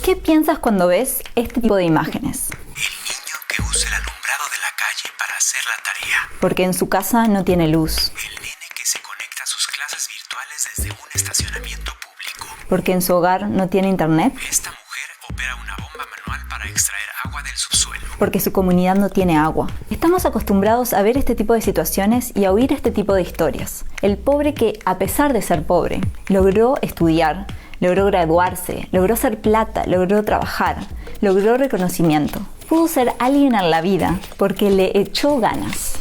¿Qué piensas cuando ves este tipo de imágenes? El niño que usa el alumbrado de la calle para hacer la tarea. Porque en su casa no tiene luz. El nene que se conecta a sus clases virtuales desde un estacionamiento público. Porque en su hogar no tiene internet. Esta mujer opera una bomba manual para extraer agua del subsuelo. Porque su comunidad no tiene agua. Estamos acostumbrados a ver este tipo de situaciones y a oír este tipo de historias. El pobre que, a pesar de ser pobre, logró estudiar, logró graduarse, logró hacer plata, logró trabajar, logró reconocimiento. Pudo ser alguien en la vida porque le echó ganas.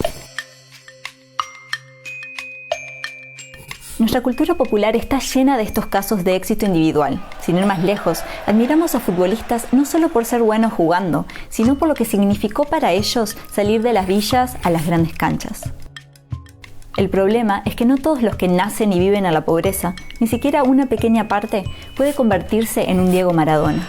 Nuestra cultura popular está llena de estos casos de éxito individual. Sin ir más lejos, admiramos a futbolistas no solo por ser buenos jugando, sino por lo que significó para ellos salir de las villas a las grandes canchas. El problema es que no todos los que nacen y viven a la pobreza, ni siquiera una pequeña parte, puede convertirse en un Diego Maradona.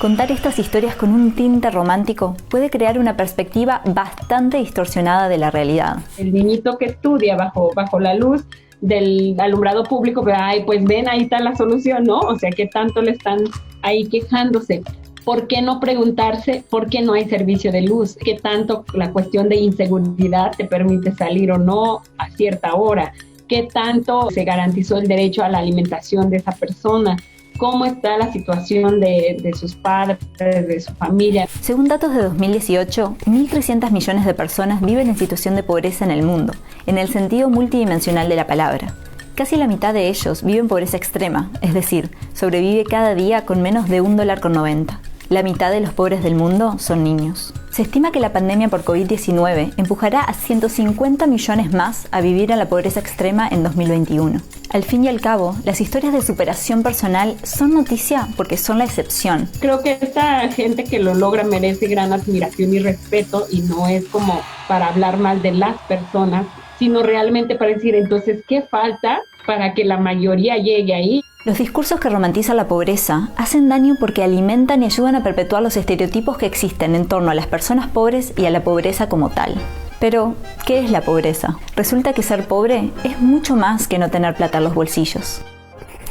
Contar estas historias con un tinte romántico puede crear una perspectiva bastante distorsionada de la realidad. El niñito que estudia bajo la luz del alumbrado público, pero ay, pues ven, ahí está la solución, ¿no? O sea, ¿qué tanto le están ahí quejándose? ¿Por qué no preguntarse por qué no hay servicio de luz? ¿Qué tanto la cuestión de inseguridad te permite salir o no a cierta hora? ¿Qué tanto se garantizó el derecho a la alimentación de esa persona? ¿Cómo está la situación de sus padres, de su familia? Según datos de 2018, 1.300 millones de personas viven en situación de pobreza en el mundo, en el sentido multidimensional de la palabra. Casi la mitad de ellos vive en pobreza extrema, es decir, sobrevive cada día con menos de $1.90. La mitad de los pobres del mundo son niños. Se estima que la pandemia por COVID-19 empujará a 150 millones más a vivir en la pobreza extrema en 2021. Al fin y al cabo, las historias de superación personal son noticia porque son la excepción. Creo que esta gente que lo logra merece gran admiración y respeto, y no es como para hablar mal de las personas, sino realmente para decir, entonces, ¿qué falta para que la mayoría llegue ahí? Los discursos que romantizan la pobreza hacen daño porque alimentan y ayudan a perpetuar los estereotipos que existen en torno a las personas pobres y a la pobreza como tal. Pero, ¿qué es la pobreza? Resulta que ser pobre es mucho más que no tener plata en los bolsillos.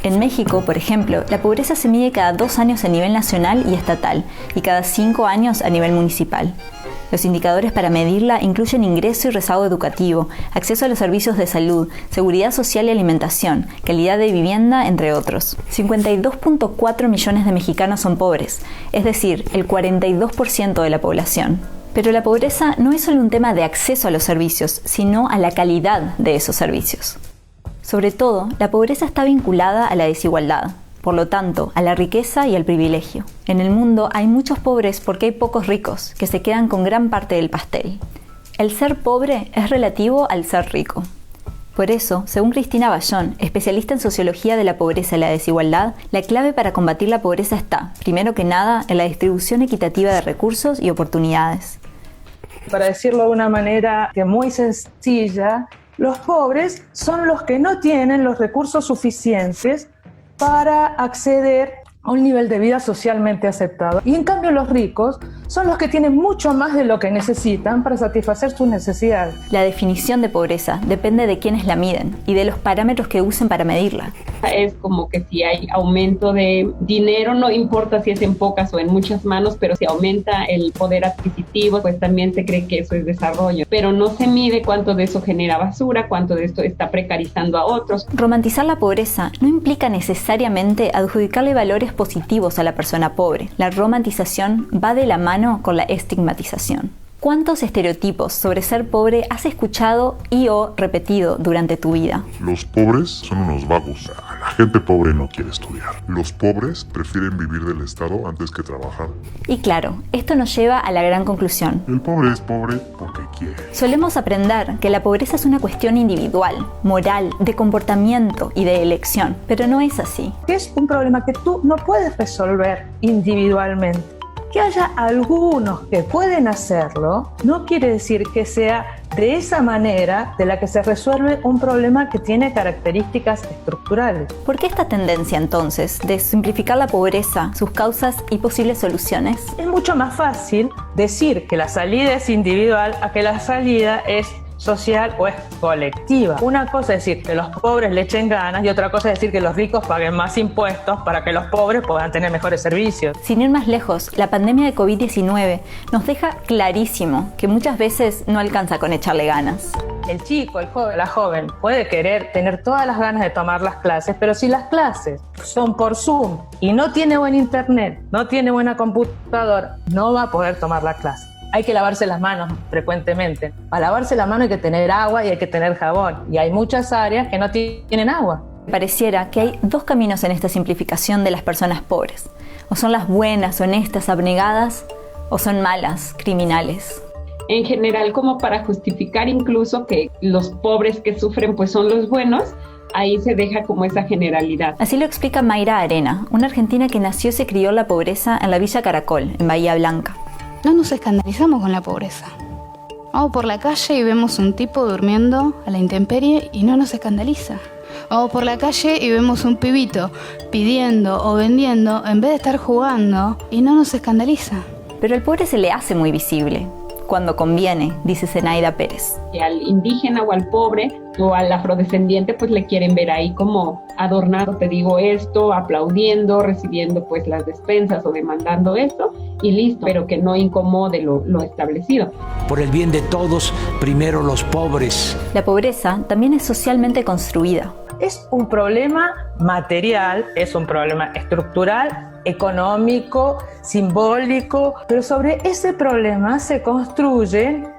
En México, por ejemplo, la pobreza se mide cada 2 años a nivel nacional y estatal, y cada 5 años a nivel municipal. Los indicadores para medirla incluyen ingreso y rezago educativo, acceso a los servicios de salud, seguridad social y alimentación, calidad de vivienda, entre otros. 52.4 millones de mexicanos son pobres, es decir, el 42% de la población. Pero la pobreza no es solo un tema de acceso a los servicios, sino a la calidad de esos servicios. Sobre todo, la pobreza está vinculada a la desigualdad. Por lo tanto, a la riqueza y al privilegio. En el mundo hay muchos pobres porque hay pocos ricos, que se quedan con gran parte del pastel. El ser pobre es relativo al ser rico. Por eso, según Cristina Bayón, especialista en sociología de la pobreza y la desigualdad, la clave para combatir la pobreza está, primero que nada, en la distribución equitativa de recursos y oportunidades. Para decirlo de una manera muy sencilla, los pobres son los que no tienen los recursos suficientes para acceder a un nivel de vida socialmente aceptado. Y en cambio los ricos son los que tienen mucho más de lo que necesitan para satisfacer sus necesidades. La definición de pobreza depende de quienes la miden y de los parámetros que usen para medirla. Es como que si hay aumento de dinero, no importa si es en pocas o en muchas manos, pero si aumenta el poder adquisitivo, pues también se cree que eso es desarrollo. Pero no se mide cuánto de eso genera basura, cuánto de esto está precarizando a otros. Romantizar la pobreza no implica necesariamente adjudicarle valores positivos a la persona pobre. La romantización va de la mano con la estigmatización. ¿Cuántos estereotipos sobre ser pobre has escuchado y o repetido durante tu vida? Los pobres son unos vagos. La gente pobre no quiere estudiar. Los pobres prefieren vivir del Estado antes que trabajar. Y claro, esto nos lleva a la gran conclusión. El pobre es pobre porque quiere. Solemos aprender que la pobreza es una cuestión individual, moral, de comportamiento y de elección, pero no es así. Es un problema que tú no puedes resolver individualmente. Que haya algunos que pueden hacerlo no quiere decir que sea de esa manera de la que se resuelve un problema que tiene características estructurales. ¿Por qué esta tendencia entonces de simplificar la pobreza, sus causas y posibles soluciones? Es mucho más fácil decir que la salida es individual a que la salida es social o es colectiva. Una cosa es decir que los pobres le echen ganas y otra cosa es decir que los ricos paguen más impuestos para que los pobres puedan tener mejores servicios. Sin ir más lejos, la pandemia de COVID-19 nos deja clarísimo que muchas veces no alcanza con echarle ganas. El chico, el joven, la joven puede querer tener todas las ganas de tomar las clases, pero si las clases son por Zoom y no tiene buen internet, no tiene buena computadora, no va a poder tomar la clase. Hay que lavarse las manos frecuentemente. Para lavarse la mano hay que tener agua y hay que tener jabón. Y hay muchas áreas que no tienen agua. Pareciera que hay dos caminos en esta simplificación de las personas pobres. O son las buenas, honestas, abnegadas, o son malas, criminales. En general, como para justificar incluso que los pobres que sufren pues son los buenos, ahí se deja como esa generalidad. Así lo explica Mayra Arena, una argentina que nació y se crió en la pobreza en la Villa Caracol, en Bahía Blanca. No nos escandalizamos con la pobreza. Vamos por la calle y vemos un tipo durmiendo a la intemperie y no nos escandaliza. Vamos por la calle y vemos un pibito pidiendo o vendiendo en vez de estar jugando y no nos escandaliza. Pero al pobre se le hace muy visible. Cuando conviene, dice Zenaida Pérez. Que al indígena o al pobre o al afrodescendiente pues le quieren ver ahí como adornado, te digo esto, aplaudiendo, recibiendo pues las despensas o demandando esto y listo, pero que no incomode lo establecido. Por el bien de todos, primero los pobres. La pobreza también es socialmente construida. Es un problema material, es un problema estructural, económico, simbólico, pero sobre ese problema se construyen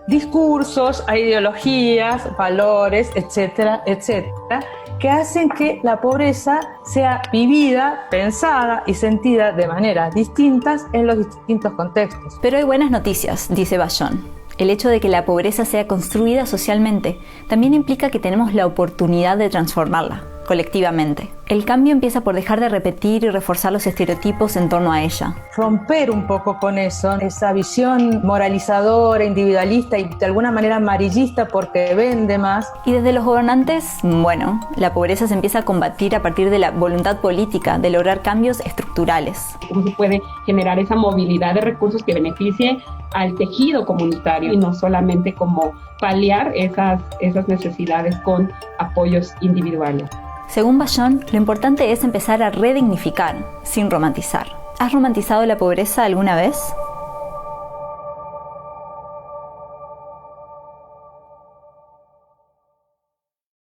discursos, ideologías, valores, etcétera, etcétera, que hacen que la pobreza sea vivida, pensada y sentida de maneras distintas en los distintos contextos. Pero hay buenas noticias, dice Ballón. El hecho de que la pobreza sea construida socialmente también implica que tenemos la oportunidad de transformarla, colectivamente. El cambio empieza por dejar de repetir y reforzar los estereotipos en torno a ella. Romper un poco con eso, esa visión moralizadora, individualista y de alguna manera amarillista porque vende más. Y desde los gobernantes, bueno, la pobreza se empieza a combatir a partir de la voluntad política de lograr cambios estructurales. ¿Cómo se puede generar esa movilidad de recursos que beneficie al tejido comunitario y no solamente como paliar esas necesidades con apoyos individuales? Según Ballón, lo importante es empezar a redignificar, sin romantizar. ¿Has romantizado la pobreza alguna vez?